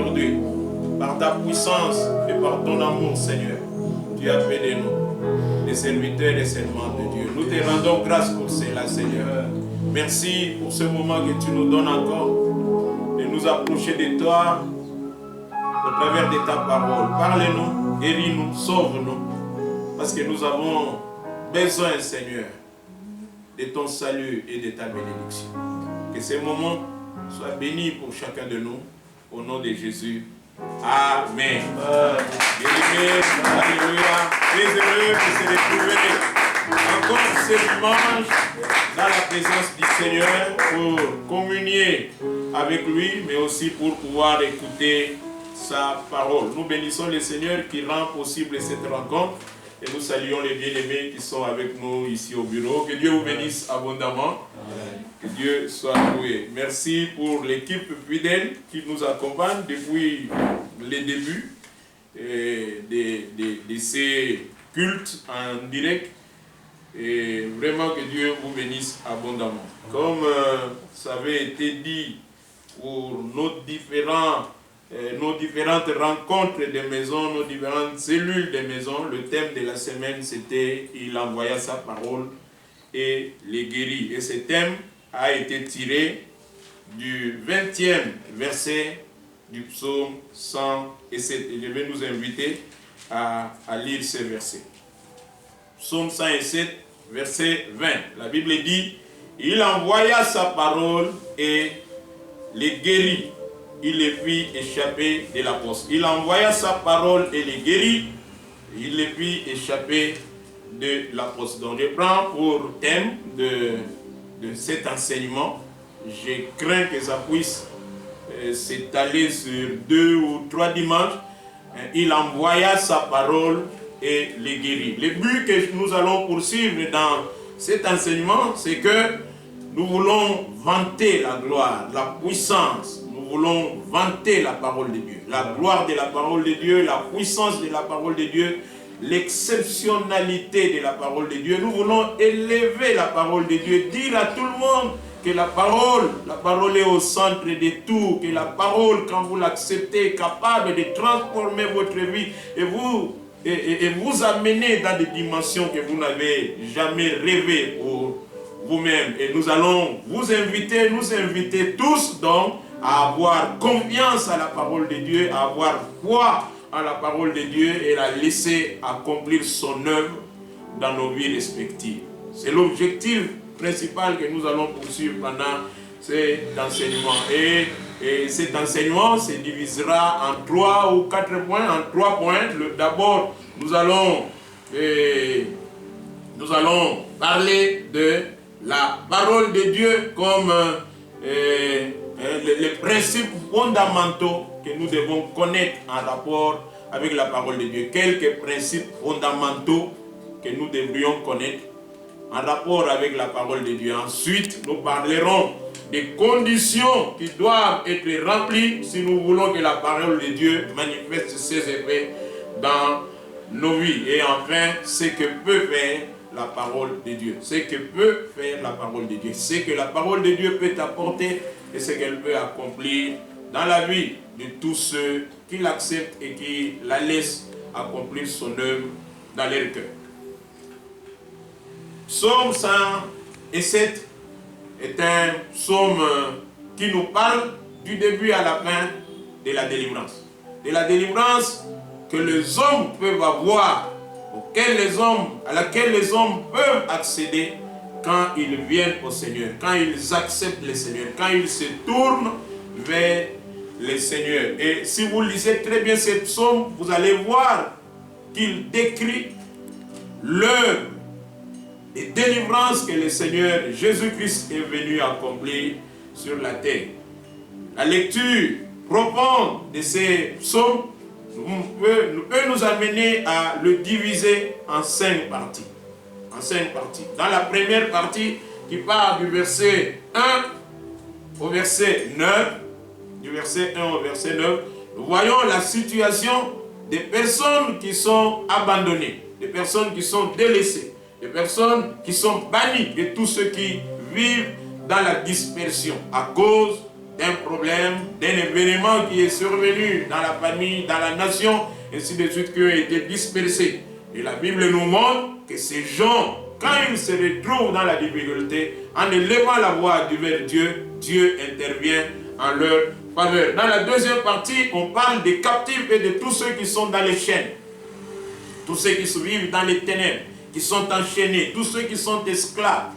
aujourd'hui. Par ta puissance et par ton amour, Seigneur, tu as fait de nous des serviteurs et servantes de Dieu. Nous te rendons grâce pour cela, Seigneur. Merci pour ce moment que tu nous donnes encore de nous approcher de toi au travers de ta parole. Parle-nous, guéris-nous, sauve-nous, parce que nous avons besoin, Seigneur, de ton salut et de ta bénédiction. Que ces moments soient bénis pour chacun de nous, au nom de Jésus. Amen. Bien-aimés, alléluia. Très heureux de se retrouver encore ce dimanche dans la présence du Seigneur pour communier avec lui, mais aussi pour pouvoir écouter sa parole. Nous bénissons le Seigneur qui rend possible cette rencontre et nous saluons les bien-aimés qui sont avec nous ici au bureau. Que Dieu vous bénisse abondamment. Amen. Que Dieu soit loué. Merci pour l'équipe fidèle qui nous accompagne depuis les débuts de ces cultes en direct. Et vraiment que Dieu vous bénisse abondamment. Comme ça avait été dit pour nos différentes rencontres de maison, nos différentes cellules de maison, le thème de la semaine c'était « Il envoya sa parole et les guérit ». Et ce thème a été tiré du 20e verset du psaume 107. Et je vais nous inviter à lire ce verset. Psaume 107, verset 20. La Bible dit « Il envoya sa parole et les guérit. Il les fit échapper de la poste. » Il envoya sa parole et les guérit. Il les fit échapper de la poste. Donc je prends pour thème de cet enseignement. Je crains que ça puisse s'étaler sur 2 ou 3 dimanches. Il envoya sa parole et les guérit. Le but que nous allons poursuivre dans cet enseignement, c'est que nous voulons vanter la gloire, la puissance. Nous voulons vanter la parole de Dieu. La gloire de la parole de Dieu, la puissance de la parole de Dieu, l'exceptionnalité de la parole de Dieu. Nous voulons élever la parole de Dieu, dire à tout le monde que la parole est au centre de tout, que la parole, quand vous l'acceptez, est capable de transformer votre vie et vous amener dans des dimensions que vous n'avez jamais rêvé pour vous-même. Et nous allons nous inviter tous donc à avoir confiance à la parole de Dieu, à avoir foi à la parole de Dieu et la laisser accomplir son œuvre dans nos vies respectives. C'est l'objectif principal que nous allons poursuivre pendant cet enseignement. Et cet enseignement se divisera en 3 ou 4 points, en 3 points. D'abord, nous allons parler de la parole de Dieu comme les principes fondamentaux que nous devons connaître en rapport avec la parole de Dieu. Quelques principes fondamentaux que nous devrions connaître en rapport avec la parole de Dieu. Ensuite, nous parlerons des conditions qui doivent être remplies si nous voulons que la parole de Dieu manifeste ses effets dans nos vies. Et enfin, ce que peut faire la parole de Dieu. Ce que peut faire la parole de Dieu. Ce que la parole de Dieu peut apporter et ce qu'elle peut accomplir dans la vie de tous ceux qui l'acceptent et qui la laissent accomplir son œuvre dans leur cœur. Psaume 107 est un psaume qui nous parle du début à la fin de la délivrance. De la délivrance que les hommes peuvent avoir, à laquelle les hommes peuvent accéder quand ils viennent au Seigneur, quand ils acceptent le Seigneur, quand ils se tournent vers le Seigneur. Et si vous lisez très bien ce psaume, vous allez voir qu'il décrit l'œuvre de délivrance que le Seigneur Jésus-Christ est venu accomplir sur la terre. La lecture profonde de ces psaumes peut nous amener à le diviser en 5 parties. En 5 parties. Dans la première partie, qui part du verset 1 au verset 9, du verset 1 au verset 9, nous voyons la situation des personnes qui sont abandonnées, des personnes qui sont délaissées, des personnes qui sont bannies de tous ceux qui vivent dans la dispersion à cause d'un problème, d'un événement qui est survenu dans la famille, dans la nation, ainsi de suite, qui ont été dispersés. Et la Bible nous montre que ces gens, quand ils se retrouvent dans la difficulté, en élevant la voix vers Dieu, Dieu intervient en leur faveur. Dans la deuxième partie, on parle des captifs et de tous ceux qui sont dans les chaînes. Tous ceux qui vivent dans les ténèbres, qui sont enchaînés, tous ceux qui sont esclaves,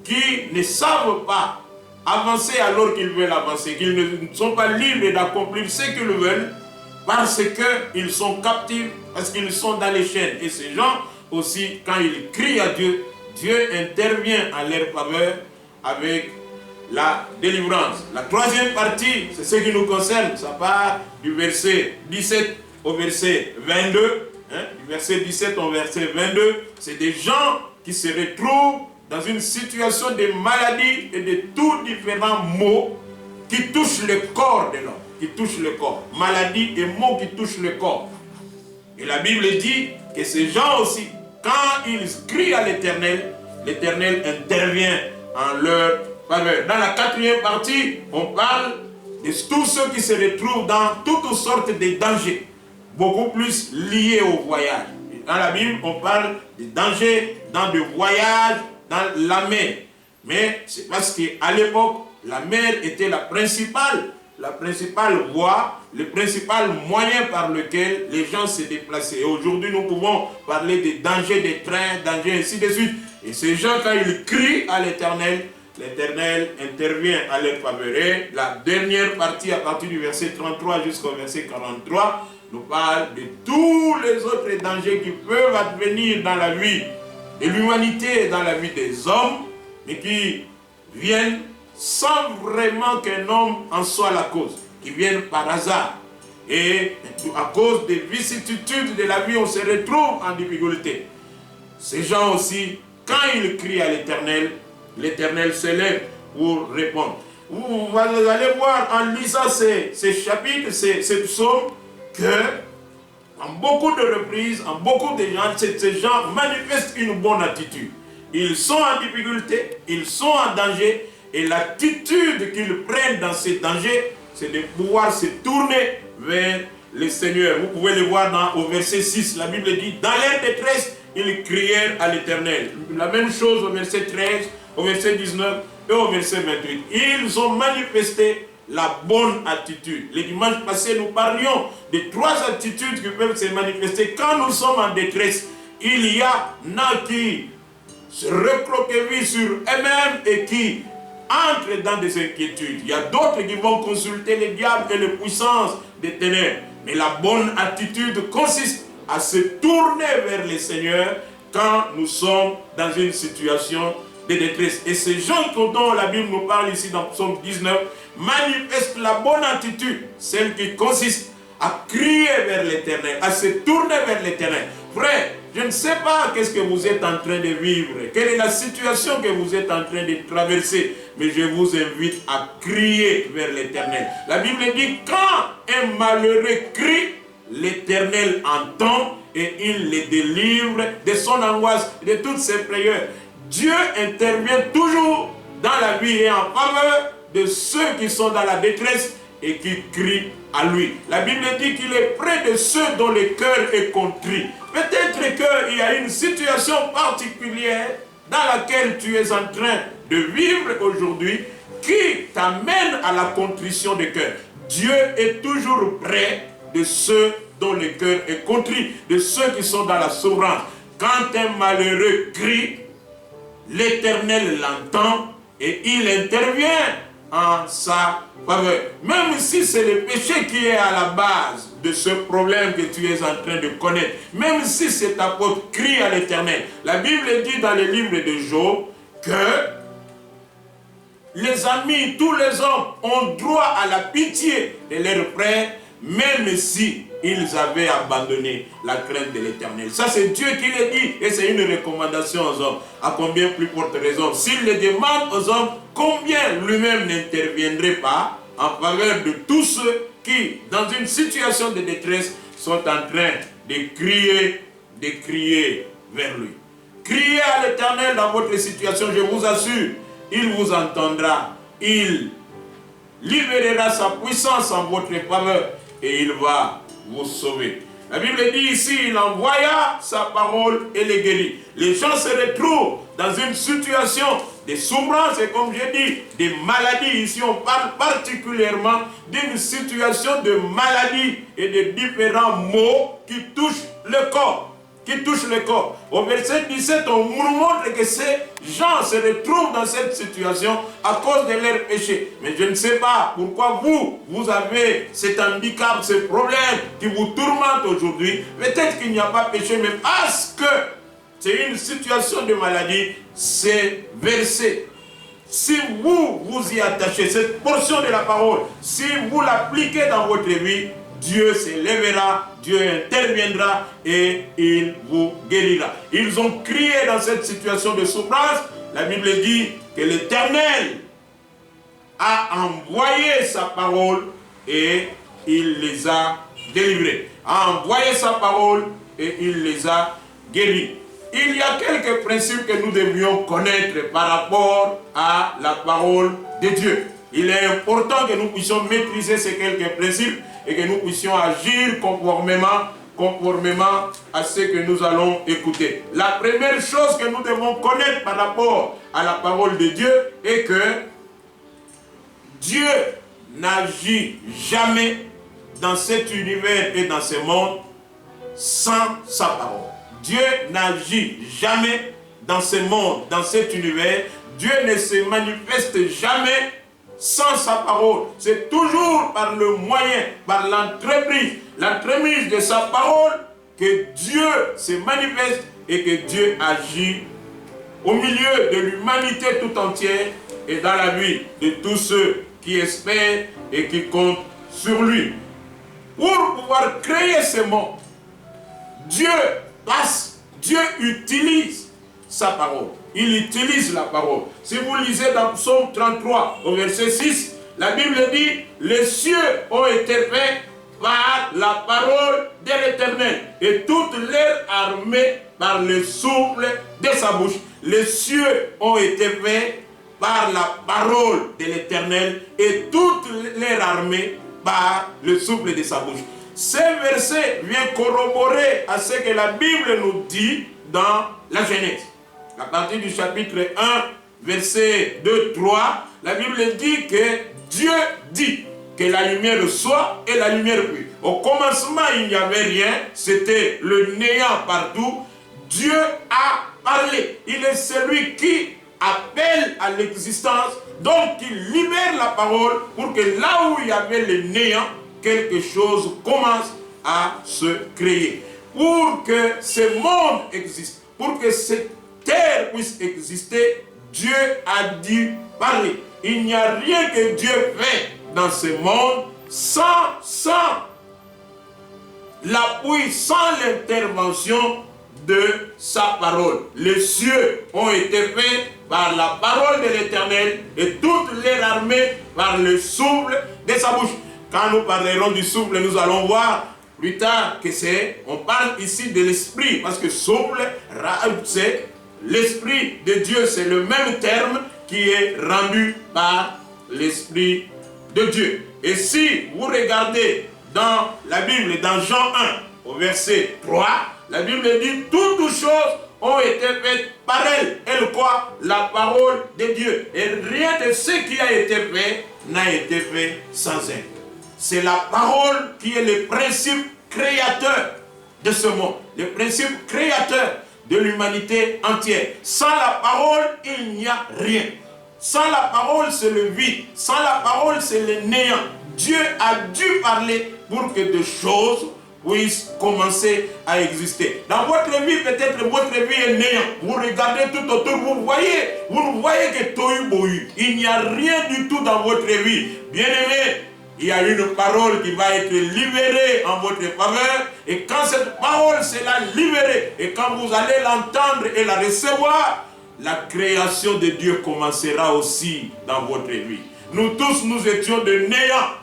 qui ne savent pas avancer alors qu'ils veulent avancer, qu'ils ne sont pas libres d'accomplir ce qu'ils veulent, parce qu'ils sont captifs, parce qu'ils sont dans les chaînes. Et ces gens aussi, quand ils crient à Dieu, Dieu intervient en leur faveur avec la délivrance. La troisième partie, c'est ce qui nous concerne. Ça part du verset 17 au verset 22. Du verset 17 au verset 22. C'est des gens qui se retrouvent dans une situation de maladie et de tous différents maux qui touchent le corps de l'homme. Qui touchent le corps. Maladie et maux qui touchent le corps. Et la Bible dit que ces gens aussi, quand ils crient à l'Éternel, l'Éternel intervient en leur faveur. Dans la quatrième partie, on parle de tous ceux qui se retrouvent dans toutes sortes de dangers, beaucoup plus liés au voyage. Dans la Bible, on parle de dangers dans le voyage, dans la mer. Mais c'est parce qu'à l'époque, la mer était la principale voie, le principal moyen par lequel les gens se déplaçaient. Et aujourd'hui, nous pouvons parler des dangers des trains, dangers ainsi de suite. Et ces gens, quand ils crient à l'Éternel, l'Éternel intervient à leur faveur. Et la dernière partie, à partir du verset 33 jusqu'au verset 43, nous parle de tous les autres dangers qui peuvent advenir dans la vie de l'humanité et dans la vie des hommes, mais qui viennent sans vraiment qu'un homme en soit la cause, qui viennent par hasard. Et à cause des vicissitudes de la vie, on se retrouve en difficulté. Ces gens aussi, quand ils crient à l'Éternel, l'Éternel se lève pour répondre. Vous allez voir en lisant ces chapitres, ces psaumes, que en beaucoup de reprises, en beaucoup de gens, ces gens manifestent une bonne attitude. Ils sont en difficulté, ils sont en danger, et l'attitude qu'ils prennent dans ces dangers, c'est de pouvoir se tourner vers le Seigneur. Vous pouvez le voir au verset 6, la Bible dit, dans leur détresse, ils crièrent à l'Éternel. La même chose au verset 13, au verset 19 et au verset 28. Ils ont manifesté la bonne attitude. Le dimanche passé, nous parlions de 3 attitudes qui peuvent se manifester quand nous sommes en détresse. Il y a qui se recroquevillent sur eux-mêmes et qui entrent dans des inquiétudes. Il y a d'autres qui vont consulter les diables et les puissances des ténèbres. Mais la bonne attitude consiste à se tourner vers le Seigneur quand nous sommes dans une situation de détresse. Et ces gens dont la Bible nous parle ici dans Psaume 19 manifestent la bonne attitude, celle qui consiste à crier vers l'Éternel, à se tourner vers l'Éternel. Frère, je ne sais pas qu'est-ce que vous êtes en train de vivre, quelle est la situation que vous êtes en train de traverser, mais je vous invite à crier vers l'Éternel. La Bible dit, quand un malheureux crie, l'Éternel entend et il les délivre de son angoisse, de toutes ses prières. Dieu intervient toujours dans la vie et en faveur de ceux qui sont dans la détresse et qui crient à lui. La Bible dit qu'il est près de ceux dont le cœur est contrit. Peut-être qu'il y a une situation particulière dans laquelle tu es en train de vivre aujourd'hui qui t'amène à la contrition de cœur. Dieu est toujours près de ceux dont le cœur est contrit, de ceux qui sont dans la souffrance. Quand un malheureux crie, l'Éternel l'entend et il intervient en sa faveur. Même si c'est le péché qui est à la base de ce problème que tu es en train de connaître, même si c'est ta faute, crie à l'Éternel. La Bible dit dans le livre de Job que les amis, tous les hommes ont droit à la pitié de leurs frères, même si ils avaient abandonné la crainte de l'Éternel. Ça, c'est Dieu qui le dit et c'est une recommandation aux hommes. À combien plus forte raison, s'il le demande aux hommes, combien lui-même n'interviendrait pas en faveur de tous ceux qui, dans une situation de détresse, sont en train de crier vers lui. Criez à l'Éternel dans votre situation, je vous assure, il vous entendra, il libérera sa puissance en votre faveur et il va vous sauver. La Bible dit ici, il envoya sa parole et les guérit. Les gens se retrouvent dans une situation de souffrance et comme j'ai dit, des maladies. Ici, on parle particulièrement d'une situation de maladie et de différents maux qui touchent le corps. Au verset 17, on nous montre que ces gens se retrouvent dans cette situation à cause de leurs péchés. Mais je ne sais pas pourquoi vous avez cet handicap, ce problème qui vous tourmente aujourd'hui. Peut-être qu'il n'y a pas péché, mais parce que c'est une situation de maladie, c'est versé. Si vous y attachez, cette portion de la parole, si vous l'appliquez dans votre vie, Dieu s'élèvera, Dieu interviendra et il vous guérira. Ils ont crié dans cette situation de souffrance. La Bible dit que l'Éternel a envoyé sa parole et il les a délivrés. A envoyé sa parole et il les a guéris. Il y a quelques principes que nous devions connaître par rapport à la parole de Dieu. Il est important que nous puissions maîtriser ces quelques principes et que nous puissions agir conformément à ce que nous allons écouter. La première chose que nous devons connaître par rapport à la parole de Dieu est que Dieu n'agit jamais dans cet univers et dans ce monde sans sa parole. Dieu n'agit jamais dans ce monde, dans cet univers. Dieu ne se manifeste jamais sans sa parole. C'est toujours par le moyen, par l'entremise de sa parole que Dieu se manifeste et que Dieu agit au milieu de l'humanité tout entière et dans la vie de tous ceux qui espèrent et qui comptent sur lui. Pour pouvoir créer ce monde, Dieu utilise sa parole. Il utilise la parole. Si vous lisez dans Psaume 33, au verset 6, la Bible dit, les cieux ont été faits par la parole de l'Éternel et toute leur armée par le souffle de sa bouche. Les cieux ont été faits par la parole de l'Éternel et toute leur armée par le souffle de sa bouche. Ce verset vient corroborer à ce que la Bible nous dit dans la Genèse. À partir du chapitre 1, verset 2, 3, la Bible dit que Dieu dit que la lumière soit et la lumière fut. Au commencement, il n'y avait rien, c'était le néant partout. Dieu a parlé. Il est celui qui appelle à l'existence, donc il libère la parole pour que là où il y avait le néant, quelque chose commence à se créer. Pour que ce monde existe, pour que cette terre puisse exister, Dieu a dû parler. Il n'y a rien que Dieu fait dans ce monde sans l'appui, sans l'intervention de sa parole. Les cieux ont été faits par la parole de l'Éternel et toute leur armée par le souffle de sa bouche. Quand nous parlerons du souffle, nous allons voir plus tard que on parle ici de l'esprit, parce que souffle, c'est l'esprit de Dieu, c'est le même terme qui est rendu par l'esprit de Dieu. Et si vous regardez dans la Bible, dans Jean 1, au verset 3, la Bible dit toutes choses ont été faites par elle. Elle quoi? La parole de Dieu. Et rien de ce qui a été fait n'a été fait sans elle. C'est la parole qui est le principe créateur de ce monde, le principe créateur de l'humanité entière. Sans la parole, il n'y a rien. Sans la parole, c'est le vide. Sans la parole, c'est le néant. Dieu a dû parler pour que des choses puissent commencer à exister. Dans votre vie, peut-être votre vie est néant. Vous regardez tout autour, vous ne voyez que tohu bohu. Il n'y a rien du tout dans votre vie. Bien-aimé, il y a une parole qui va être libérée en votre faveur. Et quand cette parole sera libérée, et quand vous allez l'entendre et la recevoir, la création de Dieu commencera aussi dans votre vie. Nous tous, nous étions de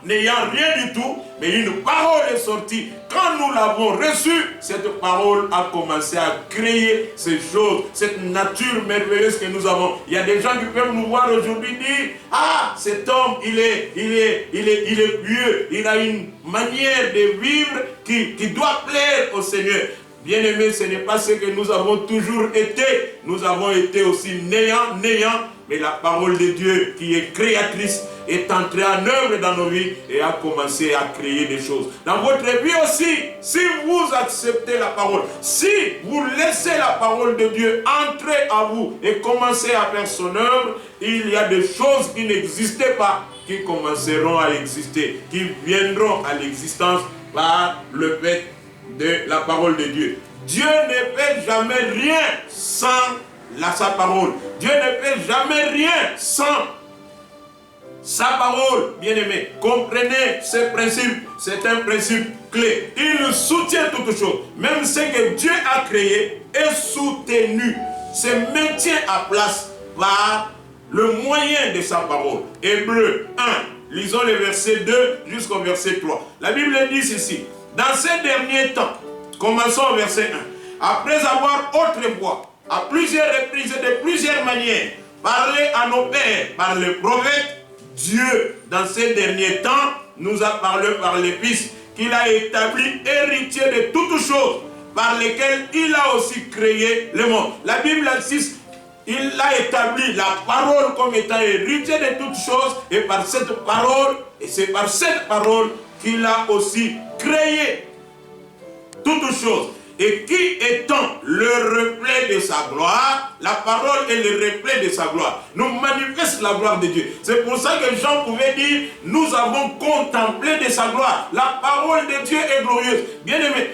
n'ayant rien du tout, mais une parole est sortie. Quand nous l'avons reçue, cette parole a commencé à créer ces choses, cette nature merveilleuse que nous avons. Il y a des gens qui peuvent nous voir aujourd'hui dire, ah, cet homme, il est pieux, il a une manière de vivre qui doit plaire au Seigneur. Bien-aimés, ce n'est pas ce que nous avons toujours été. Nous avons été aussi n'ayant, mais la parole de Dieu qui est créatrice est entrée en œuvre dans nos vies et a commencé à créer des choses. Dans votre vie aussi, si vous acceptez la parole, si vous laissez la parole de Dieu entrer en vous et commencer à faire son œuvre, il y a des choses qui n'existaient pas, qui commenceront à exister, qui viendront à l'existence par le fait de la parole de Dieu. Dieu ne fait jamais rien sans sa parole. Dieu ne fait jamais rien sans sa parole, bien-aimé. Comprenez ce principe, c'est un principe clé. Il soutient toutes choses. Même ce que Dieu a créé est soutenu, se maintient à place par le moyen de sa parole. Hébreux 1, lisons le verset 2 jusqu'au verset 3. La Bible dit ceci: dans ces derniers temps, commençons au verset 1, après avoir autrefois, à plusieurs reprises et de plusieurs manières, parlé à nos pères par les prophètes, Dieu, dans ces derniers temps, nous a parlé par les fils qu'il a établi héritier de toutes choses, par lesquelles il a aussi créé le monde. La Bible insiste, il a établi la parole comme étant héritier de toutes choses, et par cette parole, et c'est par cette parole qu'il a aussi créé toutes choses. Et qui étant le reflet de sa gloire, la parole est le reflet de sa gloire, nous manifeste la gloire de Dieu. C'est pour ça que Jean pouvait dire, nous avons contemplé de sa gloire. La parole de Dieu est glorieuse. Bien aimé,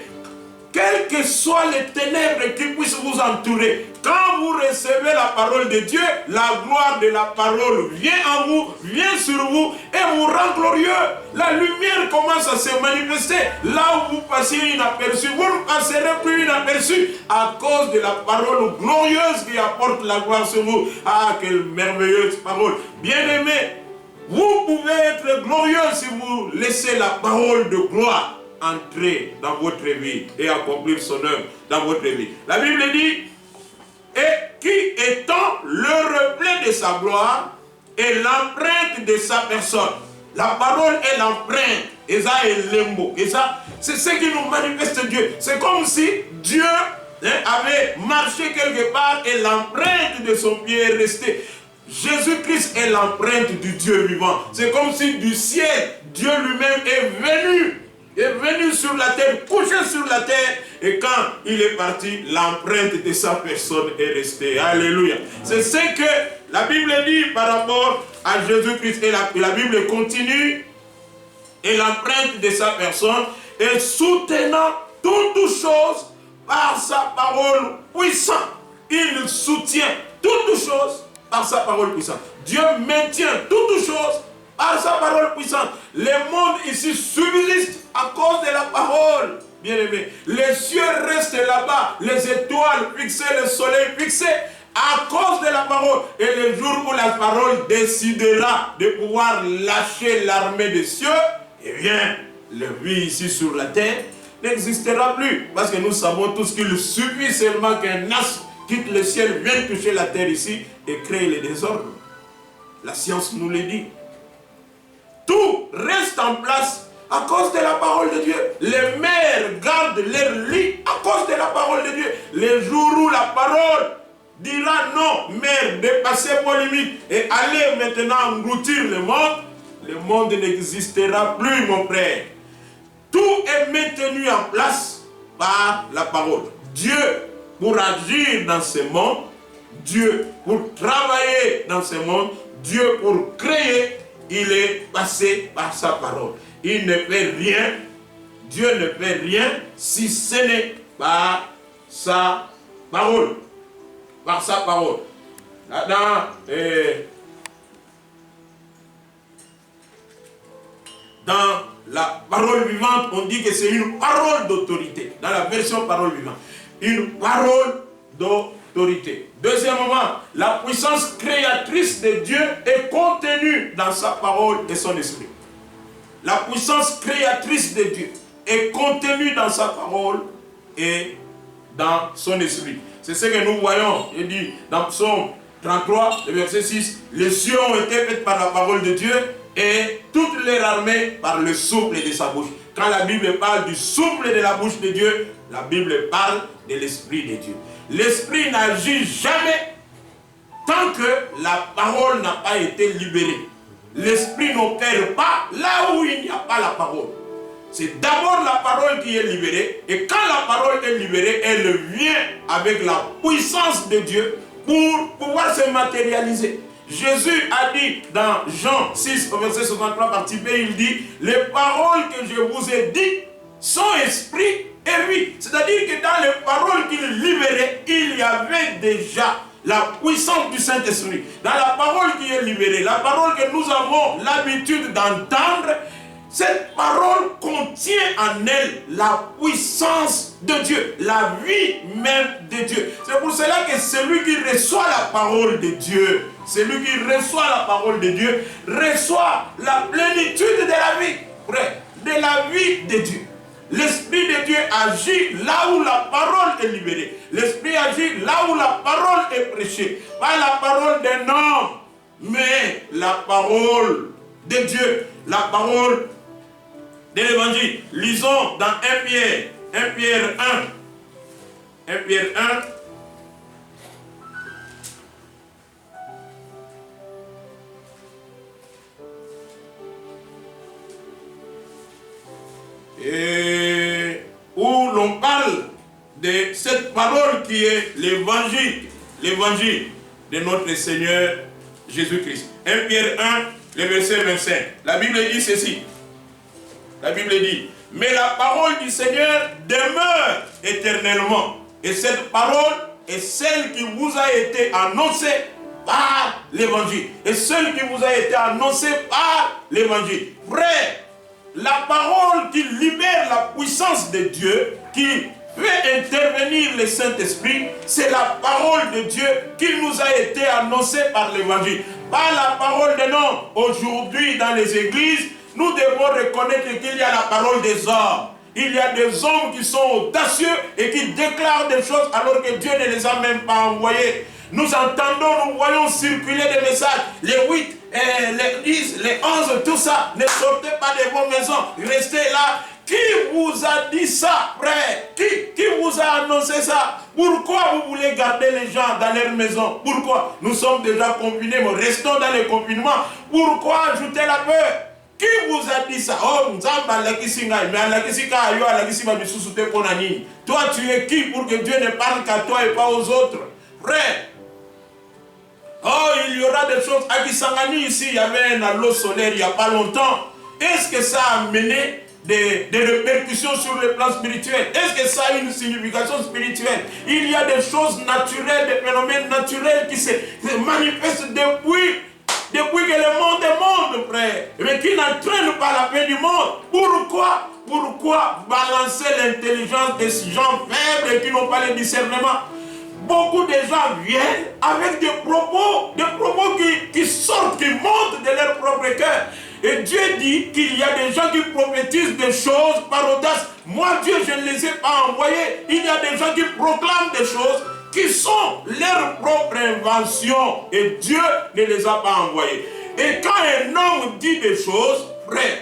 quelles que soient les ténèbres qui puissent vous entourer, quand vous recevez la parole de Dieu, la gloire de la parole vient en vous, vient sur vous et vous rend glorieux. La lumière commence à se manifester. Là où vous passez inaperçu, vous ne passerez plus inaperçu à cause de la parole glorieuse qui apporte la gloire sur vous. Ah, quelle merveilleuse parole. Bien-aimés, vous pouvez être glorieux si vous laissez la parole de gloire entrer dans votre vie et accomplir son œuvre dans votre vie. La Bible dit, et qui étant le reflet de sa gloire et l'empreinte de sa personne. La parole est l'empreinte, et ça est l'embo, et ça c'est ce qui nous manifeste Dieu. C'est comme si Dieu avait marché quelque part et l'empreinte de son pied est restée. Jésus-Christ est l'empreinte du Dieu vivant. C'est comme si du ciel, Dieu lui-même est venu sur la terre, couché sur la terre, et quand il est parti, l'empreinte de sa personne est restée. Alléluia. C'est ce que la Bible dit par rapport à Jésus-Christ. Et la Bible continue, et l'empreinte de sa personne est soutenant toutes choses par sa parole puissante. Il soutient toutes choses par sa parole puissante. Dieu maintient toutes choses par sa parole puissante. Les mondes ici subsistent à cause de la parole. Bien aimé, les cieux restent là-bas, les étoiles fixées, le soleil fixé, à cause de la parole. Et le jour où la parole décidera de pouvoir lâcher l'armée des cieux, eh bien, la vie ici sur la terre n'existera plus. Parce que nous savons tous qu'il suffit seulement qu'un astre quitte le ciel, vienne toucher la terre ici et crée le désordre. La science nous le dit. Tout reste en place à cause de la parole de Dieu. Les mères gardent leur lit à cause de la parole de Dieu. Les jours où la parole dira non, mère, dépassez vos limites et allez maintenant engloutir le monde n'existera plus, mon frère. Tout est maintenu en place par la parole. Dieu, pour agir dans ce monde, Dieu, pour travailler dans ce monde, Dieu, pour créer, il est passé par sa parole. Il ne fait rien, Dieu ne fait rien si ce n'est par sa parole. Par sa parole. Dans la parole vivante, on dit que c'est une parole d'autorité. Dans la version parole vivante. Une parole autorité. Deuxièmement, la puissance créatrice de Dieu est contenue dans sa parole et son esprit. La puissance créatrice de Dieu est contenue dans sa parole et dans son esprit. C'est ce que nous voyons, il dit dans Psaume 33, le verset 6, les cieux ont été faits par la parole de Dieu et toutes les armées par le souffle de sa bouche. Quand la Bible parle du souffle de la bouche de Dieu, la Bible parle de l'esprit de Dieu. L'esprit n'agit jamais tant que la parole n'a pas été libérée. L'esprit n'opère pas là où il n'y a pas la parole. C'est d'abord la parole qui est libérée, et quand la parole est libérée, elle vient avec la puissance de Dieu pour pouvoir se matérialiser. Jésus a dit dans Jean 6, verset 63, partie B, il dit, les paroles que je vous ai dites sont esprit et vie. C'est-à-dire que dans les paroles qu'il libérait, il y avait déjà la puissance du Saint-Esprit. Dans la parole qui est libérée, la parole que nous avons l'habitude d'entendre, cette parole contient en elle la puissance de Dieu, la vie même de Dieu. C'est pour cela que celui qui reçoit la parole de Dieu, celui qui reçoit la parole de Dieu, reçoit la plénitude de la vie, de la vie de Dieu. L'Esprit de Dieu agit là où la parole est libérée. L'Esprit agit là où la parole est prêchée. Pas la parole d'un homme, mais la parole de Dieu, la parole de l'Évangile. Lisons dans 1 Pierre 1. Et où l'on parle de cette parole qui est l'évangile de notre Seigneur Jésus-Christ. 1 Pierre 1, le verset 25. La Bible dit ceci. La Bible dit, mais la parole du Seigneur demeure éternellement. Et cette parole est celle qui vous a été annoncée par l'évangile. Et celle qui vous a été annoncée par l'évangile. Frère, la parole qui libère la puissance de Dieu, qui fait intervenir le Saint-Esprit, c'est la parole de Dieu qui nous a été annoncée par l'évangile. Pas la parole de l'homme. Aujourd'hui, dans les églises, nous devons reconnaître qu'il y a la parole des hommes. Il y a des hommes qui sont audacieux et qui déclarent des choses alors que Dieu ne les a même pas envoyés. Nous entendons, nous voyons circuler des messages. Les 8, les 10, les 11, tout ça. Ne sortez pas de vos maisons. Restez là. Qui vous a dit ça, frère? Qui vous a annoncé ça? Pourquoi vous voulez garder les gens dans leur maison? Pourquoi? Nous sommes déjà confinés, mais restons dans le confinement. Pourquoi ajouter la peur? Qui vous a dit ça? Oh, toi, tu es qui pour que Dieu ne parle qu'à toi et pas aux autres? Frère, oh, il y aura des choses. À Kisangani, ici, il y avait un halo solaire il n'y a pas longtemps. Est-ce que ça a amené des répercussions sur le plan spirituel? Est-ce que ça a une signification spirituelle? Il y a des choses naturelles, des phénomènes naturels qui se manifestent depuis que le monde est monde, frère, mais qui n'entraînent pas la paix du monde. Pourquoi balancer l'intelligence des gens faibles et qui n'ont pas le discernement? Beaucoup de gens viennent avec des propos qui sortent, qui montent de leur propre cœur. Et Dieu dit qu'il y a des gens qui prophétisent des choses par audace. Moi, Dieu, je ne les ai pas envoyés. Il y a des gens qui proclament des choses qui sont leur propre invention. Et Dieu ne les a pas envoyés. Et quand un homme dit des choses, frère,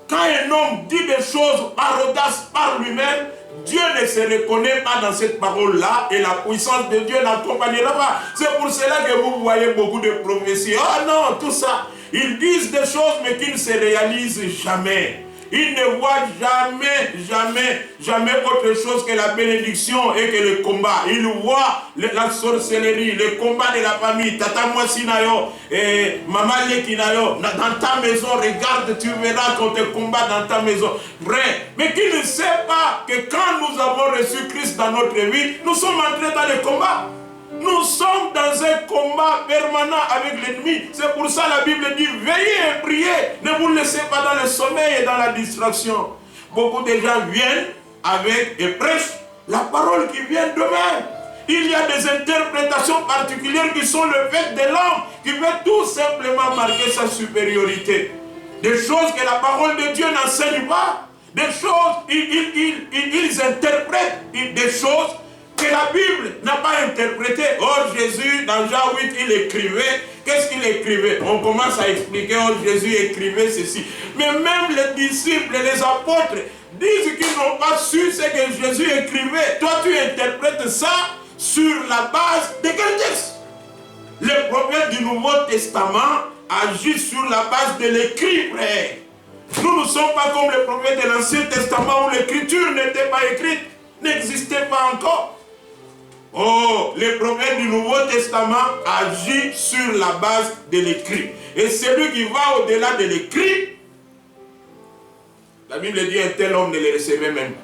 quand un homme dit des choses par audace, par lui-même, Dieu ne se reconnaît pas dans cette parole-là et la puissance de Dieu n'accompagnera pas. C'est pour cela que vous voyez beaucoup de prophéties. Oh non, tout ça. Ils disent des choses mais qui ne se réalisent jamais. Ils ne voient jamais autre chose que la bénédiction et que le combat. Ils voient la sorcellerie, le combat de la famille. Tata Mwasinayo et Maman Lekinayo. Dans ta maison, regarde, tu verras qu'on te combat dans ta maison. Vrai. Mais qui ne sait pas que quand nous avons reçu Christ dans notre vie, nous sommes entrés dans le combat. Nous sommes dans un combat permanent avec l'ennemi. C'est pour ça la Bible dit, veillez et priez. Ne vous laissez pas dans le sommeil et dans la distraction. Beaucoup de gens viennent avec et prêchent la parole qui vient d'eux-mêmes. il y a des interprétations particulières qui sont le fait de l'homme, qui veut tout simplement marquer sa supériorité. Des choses que la parole de Dieu n'enseigne pas. Des choses, ils interprètent des choses que la Bible n'a pas interprétées. Oh, Jésus, dans Jean 8, il écrivait. Qu'est-ce qu'il écrivait? On commence à expliquer, oh, Jésus écrivait ceci. Mais même les disciples, les apôtres, disent qu'ils n'ont pas su ce que Jésus écrivait. Toi, tu interprètes ça sur la base de quel texte? Les prophètes du Nouveau Testament agissent sur la base de l'écrit, frère. Nous ne sommes pas comme les prophètes de l'Ancien Testament où l'écriture n'était pas écrite, n'existait pas encore. Oh, les prophètes du Nouveau Testament agissent sur la base de l'écrit. Et celui qui va au-delà de l'écrit, la Bible dit un tel homme ne le recevait même pas.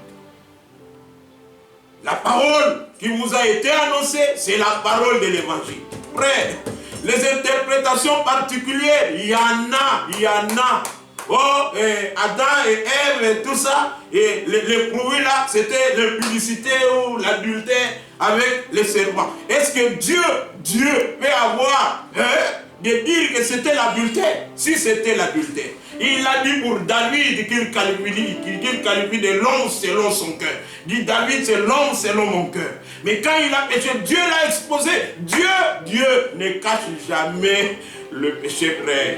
La parole qui vous a été annoncée, c'est la parole de l'évangile. Frère, les interprétations particulières, il y en a. Oh, Adam et Ève et tout ça, et les produits là, c'était l'impudicité ou l'adultère avec les serpents. Est-ce que Dieu peut avoir de dire que c'était l'adultère? Si c'était l'adultère, il a dit pour David qu'il qualifie de l'homme selon son cœur. Dit David, c'est l'homme selon mon cœur. Mais quand il a péché, Dieu l'a exposé. Dieu ne cache jamais le péché, frère.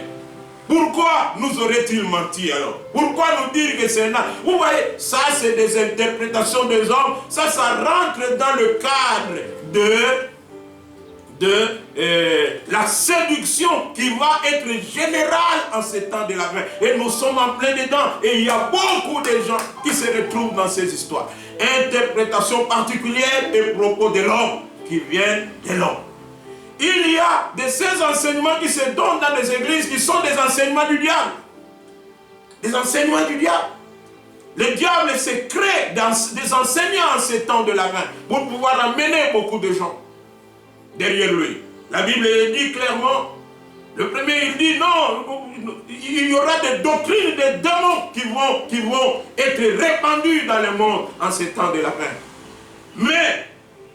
Pourquoi nous aurait-il menti alors? Pourquoi nous dire que c'est là? Vous voyez, ça c'est des interprétations des hommes. Ça rentre dans le cadre de la séduction qui va être générale en ces temps de la fin. Et nous sommes en plein dedans. Et il y a beaucoup de gens qui se retrouvent dans ces histoires. Interprétation particulière et propos de l'homme qui viennent de l'homme. Il y a de ces enseignements qui se donnent dans les églises qui sont des enseignements du diable. Des enseignements du diable. Le diable se crée dans des enseignants en ces temps de la fin pour pouvoir amener beaucoup de gens derrière lui. La Bible dit clairement, le premier il dit non, il y aura des doctrines, des démons qui vont être répandus dans le monde en ces temps de la fin. Mais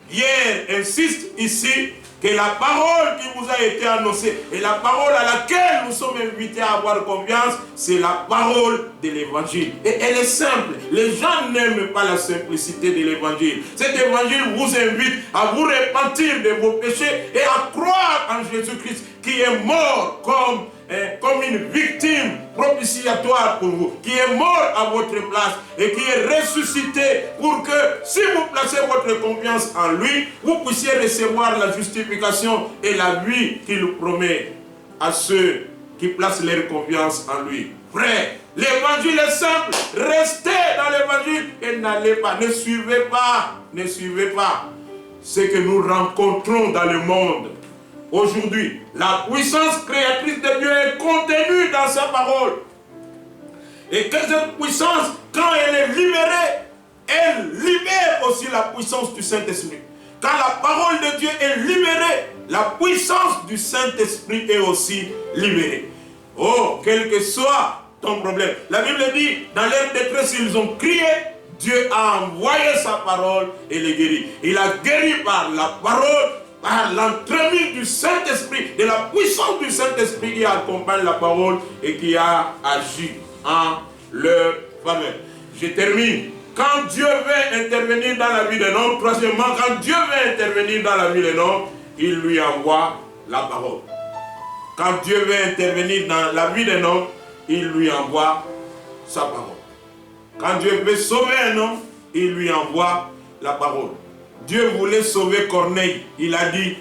Pierre insiste ici que la parole qui vous a été annoncée et la parole à laquelle nous sommes invités à avoir confiance, c'est la parole de l'évangile. Et elle est simple. Les gens n'aiment pas la simplicité de l'évangile. Cet évangile vous invite à vous repentir de vos péchés et à croire en Jésus-Christ qui est mort comme une victime propitiatoire pour vous, qui est mort à votre place et qui est ressuscité pour que si vous placez votre confiance en lui, vous puissiez recevoir la justification et la vie qu'il promet à ceux qui placent leur confiance en lui. Frère, l'évangile est simple. Restez dans l'évangile et n'allez pas, ne suivez pas ce que nous rencontrons dans le monde. Aujourd'hui, la puissance créatrice de Dieu est contenue dans sa parole. Et que cette puissance, quand elle est libérée, elle libère aussi la puissance du Saint-Esprit. Quand la parole de Dieu est libérée, la puissance du Saint-Esprit est aussi libérée. Oh, quel que soit ton problème. La Bible dit, dans leur détresse, ils ont crié, Dieu a envoyé sa parole et les guérit. Il a guéri par la parole, par l'entremise du Saint-Esprit, de la puissance du Saint-Esprit qui accompagne la parole et qui a agi en leur faveur. Je termine. Quand Dieu veut intervenir dans la vie d'un homme, troisièmement, quand Dieu veut intervenir dans la vie d'un homme, il lui envoie la parole. Quand Dieu veut intervenir dans la vie d'un homme, il lui envoie sa parole. Quand Dieu veut sauver un homme, il lui envoie la parole. Dieu voulait sauver Corneille. Il a dit,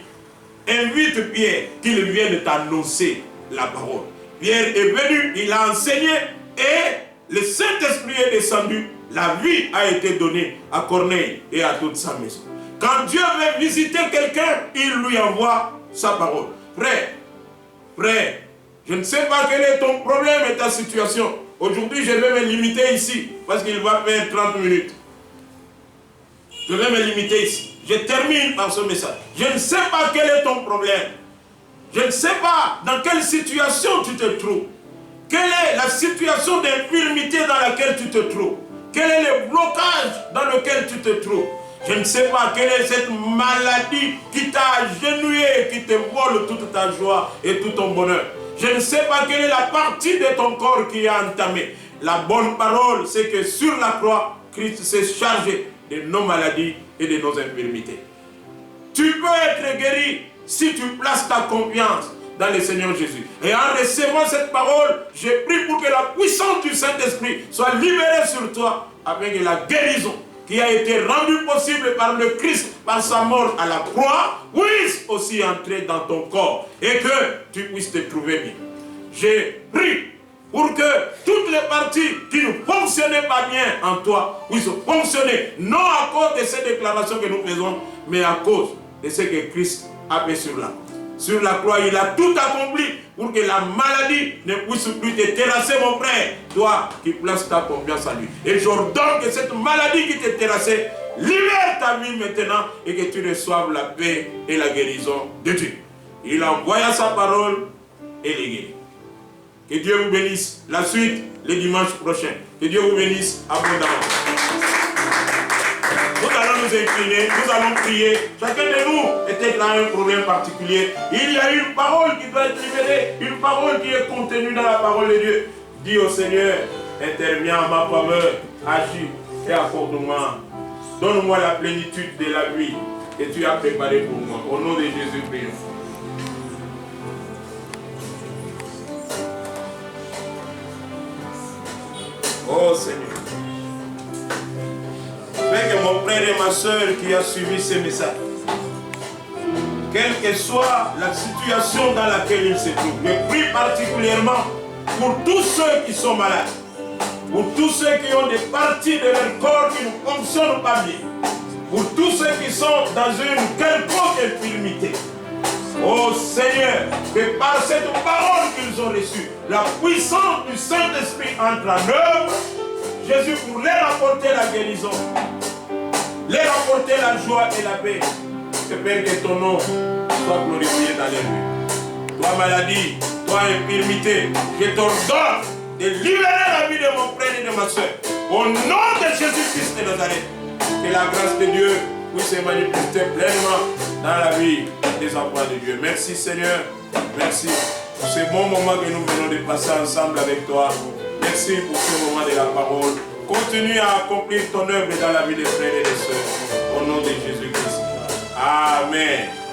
invite Pierre qu'il vienne t'annoncer la parole. Pierre est venu, il a enseigné et le Saint-Esprit est descendu. La vie a été donnée à Corneille et à toute sa maison. Quand Dieu veut visiter quelqu'un, il lui envoie sa parole. Frère, je ne sais pas quel est ton problème et ta situation. Aujourd'hui, je vais me limiter ici parce qu'il va faire 30 minutes. Je vais me limiter ici. Je termine par ce message. Je ne sais pas quel est ton problème. Je ne sais pas dans quelle situation tu te trouves. Quelle est la situation d'infirmité dans laquelle tu te trouves? Quel est le blocage dans lequel tu te trouves? Je ne sais pas quelle est cette maladie qui t'a agenouillé et qui te vole toute ta joie et tout ton bonheur. Je ne sais pas quelle est la partie de ton corps qui a entamé. La bonne parole, c'est que sur la croix, Christ s'est chargé de nos maladies et de nos infirmités. Tu peux être guéri si tu places ta confiance dans le Seigneur Jésus. Et en recevant cette parole, je prie pour que la puissance du Saint-Esprit soit libérée sur toi avec la guérison qui a été rendue possible par le Christ, par sa mort à la croix, puisse aussi entrer dans ton corps et que tu puisses te trouver bien. Je prie pour que toutes les parties qui ne fonctionnaient pas bien en toi puissent fonctionner, non à cause de ces déclarations que nous faisons, mais à cause de ce que Christ a fait sur la croix. Sur la croix, il a tout accompli pour que la maladie ne puisse plus te terrasser, mon frère. Toi qui places ta confiance en lui. Et j'ordonne que cette maladie qui te terrassait, libère ta vie maintenant et que tu reçoives la paix et la guérison de Dieu. Il envoya sa parole et les guérit. Que Dieu vous bénisse. La suite, le dimanche prochain. Que Dieu vous bénisse abondamment. Nous allons nous incliner, nous allons prier. Chacun de nous était dans un problème particulier. Il y a une parole qui doit être libérée, une parole qui est contenue dans la parole de Dieu. Dis au Seigneur, interviens en ma faveur, agis et accorde-moi. Donne-moi la plénitude de la vie que tu as préparée pour moi. Au nom de Jésus, prions. Oh Seigneur. Fais que mon frère et ma soeur qui a suivi ce message, quelle que soit la situation dans laquelle ils se trouvent, je prie particulièrement pour tous ceux qui sont malades, pour tous ceux qui ont des parties de leur corps qui ne fonctionnent pas bien, pour tous ceux qui sont dans une quelconque infirmité. Oh Seigneur, que par cette parole qu'ils ont reçue, la puissance du Saint-Esprit entre en œuvre, Jésus, pour leur apporter la guérison, leur apporter la joie et la paix. Que Père, que ton nom soit glorifié dans les rues. Toi maladie, toi infirmité, je t'ordonne de libérer la vie de mon frère et de ma soeur. Au nom de Jésus-Christ de Nazareth, que la grâce de Dieu puisse se manifester pleinement dans la vie des enfants de Dieu. Merci Seigneur, merci pour ce bon moment que nous venons de passer ensemble avec toi. Merci pour ce moment de la parole. Continue à accomplir ton œuvre dans la vie des frères et des sœurs. Au nom de Jésus-Christ. Amen.